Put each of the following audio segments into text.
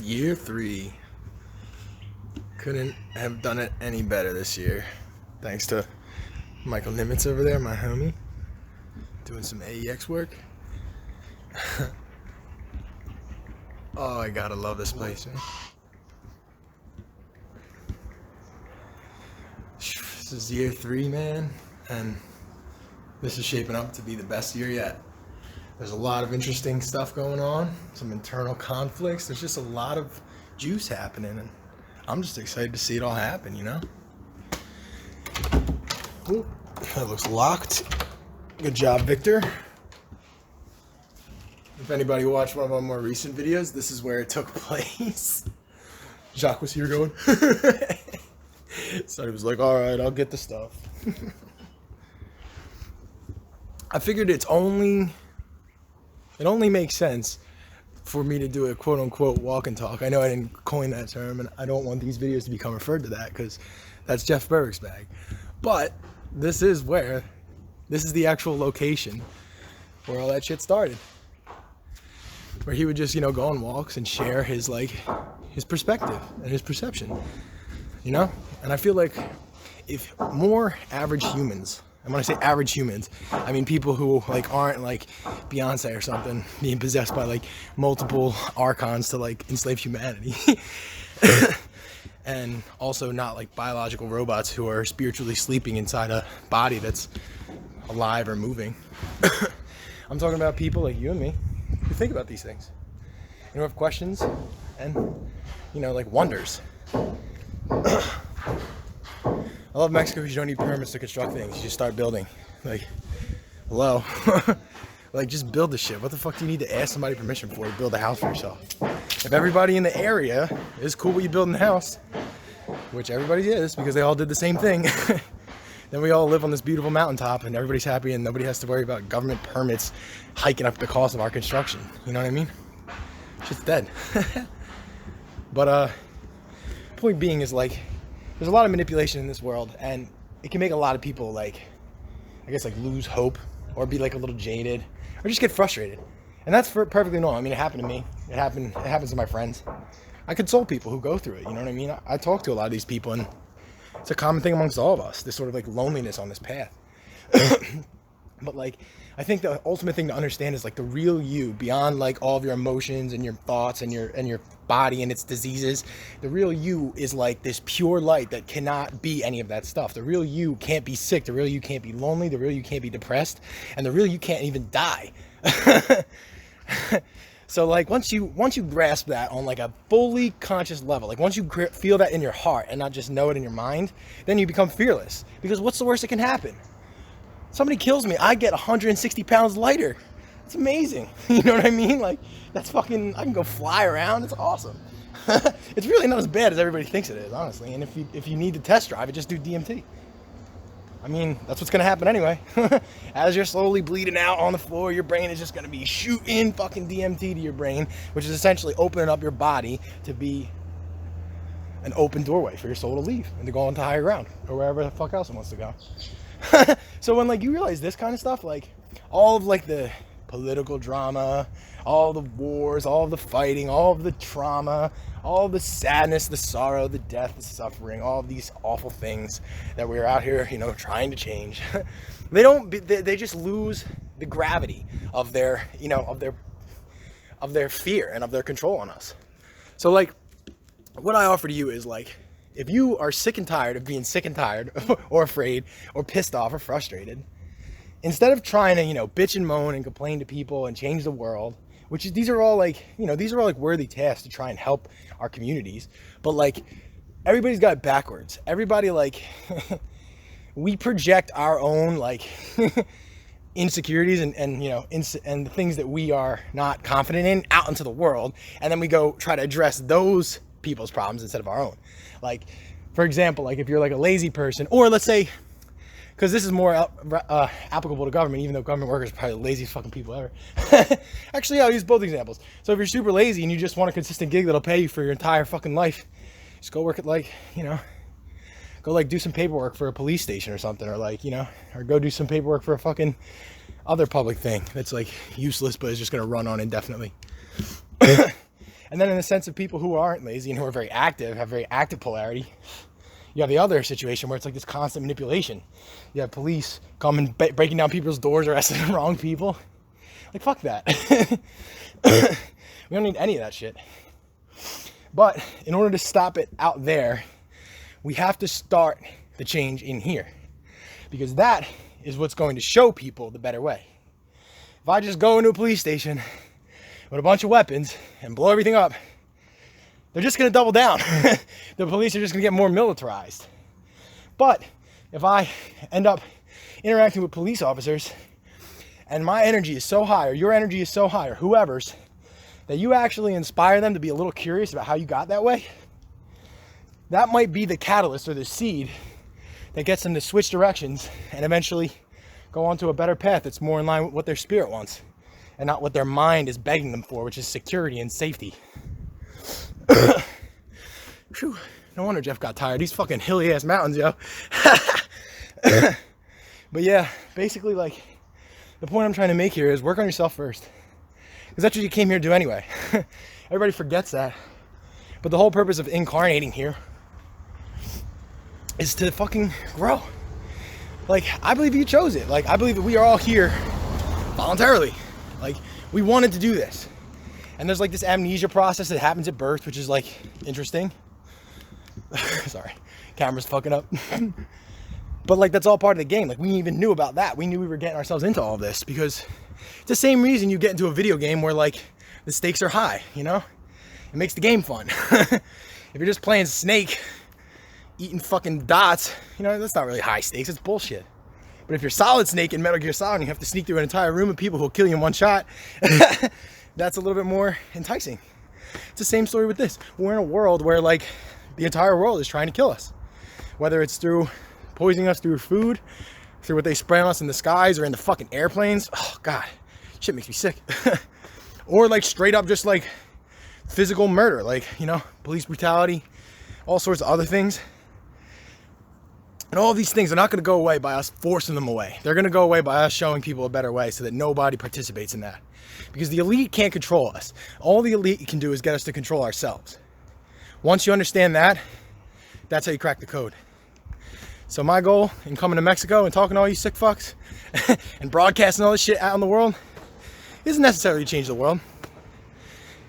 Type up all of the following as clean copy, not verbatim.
Year 3. Couldn't have done it any better this year. Thanks to Michael Nimitz over there, my homie, doing some AEX work. Oh, I gotta love this place, man. This is year 3, man, and this is shaping up to be the best year yet. There's a lot of interesting stuff going on, some internal conflicts. There's just a lot of juice happening, and I'm just excited to see it all happen, you know? Ooh, that looks locked. Good job, Victor. If anybody watched one of our more recent videos, this is where it took place. Jacques was here going. So he was like, all right, I'll get the stuff. I figured it only makes sense for me to do a quote-unquote walk and talk. I know I didn't coin that term, and I don't want these videos to become referred to that because that's Jeff Berwick's bag. But this is the actual location where all that shit started. Where he would just, go on walks and share his perspective and his perception, And I feel like if more average humans, and when I say average humans, I mean people who aren't like Beyonce or something being possessed by multiple archons to enslave humanity, and also not biological robots who are spiritually sleeping inside a body that's alive or moving. I'm talking about people like you and me who think about these things, who have questions and wonders. I love Mexico because you don't need permits to construct things. You just start building. Hello. Just build the shit. What the fuck do you need to ask somebody permission for to build a house for yourself? If everybody in the area is cool with you building a house, which everybody is because they all did the same thing, then we all live on this beautiful mountaintop and everybody's happy and nobody has to worry about government permits hiking up the cost of our construction. You know what I mean? Shit's dead. But point being is there's a lot of manipulation in this world, and it can make a lot of people lose hope or be a little jaded or just get frustrated. And that's perfectly normal. I mean, it happened to me. It happens to my friends. I console people who go through it. You know what I mean? I talk to a lot of these people, and it's a common thing amongst all of us, this sort of loneliness on this path. But I think the ultimate thing to understand is the real you, beyond all of your emotions and your thoughts and your body and its diseases. The real you is this pure light that cannot be any of that stuff. The real you can't be sick. The real you can't be lonely. The real you can't be depressed, and the real you can't even die. So once you grasp that on a fully conscious level, once you feel that in your heart and not just know it in your mind, then you become fearless. Because what's the worst that can happen? Somebody kills me, I get 160 pounds lighter. It's amazing. You know what I mean? That's fucking, I can go fly around. It's awesome. It's really not as bad as everybody thinks it is, honestly. And if you need to test drive it, just do DMT. I mean, that's what's going to happen anyway. As you're slowly bleeding out on the floor, your brain is just going to be shooting fucking DMT to your brain, which is essentially opening up your body to be an open doorway for your soul to leave and to go onto higher ground or wherever the fuck else it wants to go. So when you realize this kind of stuff, all of the political drama, all the wars, all of the fighting, all of the trauma, all of the sadness, the sorrow, the death, the suffering, all of these awful things that we're out here, trying to change, they just lose the gravity of their fear and of their control on us. So what I offer to you is if you are sick and tired of being sick and tired or afraid or pissed off or frustrated, instead of trying to, bitch and moan and complain to people and change the world, these are all worthy tasks to try and help our communities. But everybody's got it backwards. Everybody we project our own insecurities and the things that we are not confident in out into the world. And then we go try to address those people's problems instead of our own. For example, if you're a lazy person, or let's say, because this is more applicable to government, even though government workers are probably the laziest fucking people ever. Actually, I'll use both examples. So if you're super lazy and you just want a consistent gig that'll pay you for your entire fucking life, just go work at go do some paperwork for a police station or something, or or go do some paperwork for a fucking other public thing that's useless but is just gonna run on indefinitely. And then in the sense of people who aren't lazy and who are very active, have very active polarity, you have the other situation where it's like this constant manipulation. You have police coming, breaking down people's doors, arresting the wrong people. Like, fuck that. We don't need any of that shit. But in order to stop it out there, we have to start the change in here. Because that is what's going to show people the better way. If I just go into a police station with a bunch of weapons and blow everything up, they're just going to double down. The police are just going to get more militarized. But if I end up interacting with police officers and my energy is so high, or your energy is so high, or whoever's, that you actually inspire them to be a little curious about how you got that way, that might be the catalyst or the seed that gets them to switch directions and eventually go onto a better path that's more in line with what their spirit wants and not what their mind is begging them for, which is security and safety. Whew, no wonder Jeff got tired. These fucking hilly ass mountains, yo. But yeah, basically, like, the point I'm trying to make here is work on yourself first, because that's what you came here to do anyway. Everybody forgets that. But the whole purpose of incarnating here is to fucking grow. Like, I believe you chose it. Like, I believe that we are all here voluntarily. Like, we wanted to do this. And there's like this amnesia process that happens at birth, which is like interesting. Sorry, camera's fucking up. But like, that's all part of the game. Like, we even knew about that. We knew we were getting ourselves into all of this because it's the same reason you get into a video game where like the stakes are high, you know? It makes the game fun. If you're just playing Snake, eating fucking dots, you know, that's not really high stakes, it's bullshit. But if you're Solid Snake in Metal Gear Solid and you have to sneak through an entire room of people who'll kill you in one shot, that's a little bit more enticing. It's the same story with this. We're in a world where like the entire world is trying to kill us. Whether it's through poisoning us through food, through what they spray on us in the skies or in the fucking airplanes. Oh God, shit makes me sick. Or like straight up just like physical murder, like, you know, police brutality, all sorts of other things. And all of these things are not going to go away by us forcing them away. They're going to go away by us showing people a better way so that nobody participates in that. Because the elite can't control us. All the elite can do is get us to control ourselves. Once you understand that, that's how you crack the code. So my goal in coming to Mexico and talking to all you sick fucks and broadcasting all this shit out in the world isn't necessarily to change the world.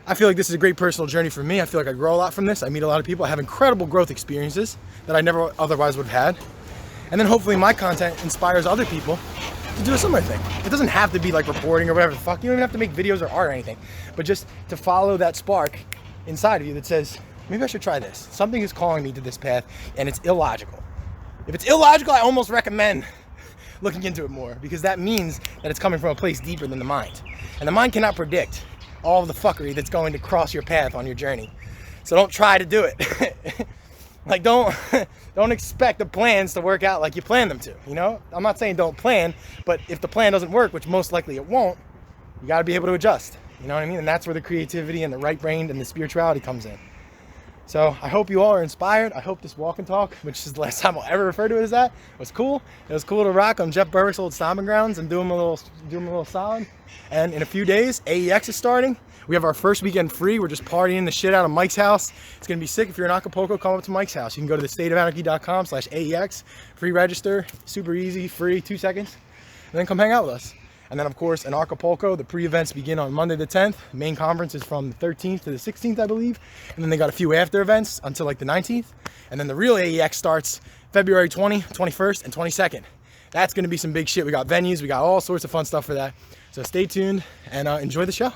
I feel like this is a great personal journey for me. I feel like I grow a lot from this. I meet a lot of people. I have incredible growth experiences that I never otherwise would have had. And then hopefully my content inspires other people to do a similar thing. It doesn't have to be like reporting or whatever the fuck. You don't even have to make videos or art or anything. But just to follow that spark inside of you that says, maybe I should try this. Something is calling me to this path and it's illogical. If it's illogical, I almost recommend looking into it more, because that means that it's coming from a place deeper than the mind. And the mind cannot predict all of the fuckery that's going to cross your path on your journey. So don't try to do it. Like, don't expect the plans to work out like you plan them to, you know? I'm not saying don't plan, but if the plan doesn't work, which most likely it won't, you got to be able to adjust. You know what I mean? And that's where the creativity and the right brain and the spirituality comes in. So I hope you all are inspired. I hope this walk and talk, which is the last time I'll ever refer to it as that, was cool. It was cool to rock on Jeff Berwick's old stomping grounds and do him a little solid. And in a few days, AEX is starting. We have our first weekend free. We're just partying the shit out of Mike's house. It's gonna be sick. If you're in Acapulco, come up to Mike's house. You can go to thestateofanarchy.com/AEX. Free register, super easy, free, 2 seconds. And then come hang out with us. And then of course in Acapulco, the pre-events begin on Monday the 10th. The main conference is from the 13th to the 16th, I believe. And then they got a few after events until like the 19th. And then the real AEX starts February 20, 21st, and 22nd. That's gonna be some big shit. We got venues, we got all sorts of fun stuff for that. So stay tuned and enjoy the show.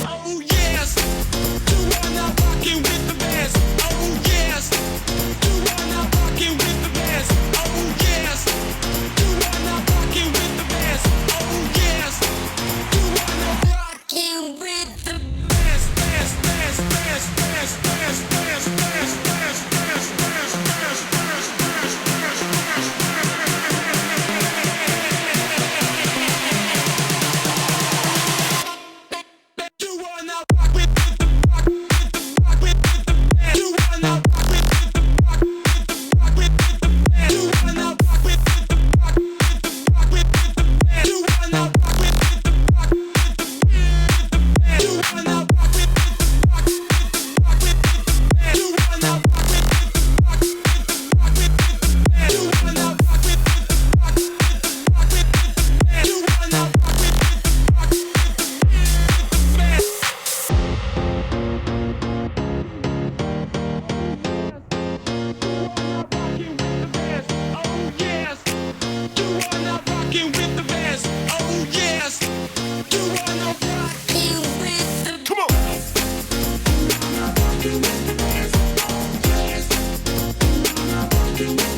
Oh yes, you wanna rockin' with the best. Oh yes, you wanna Bye.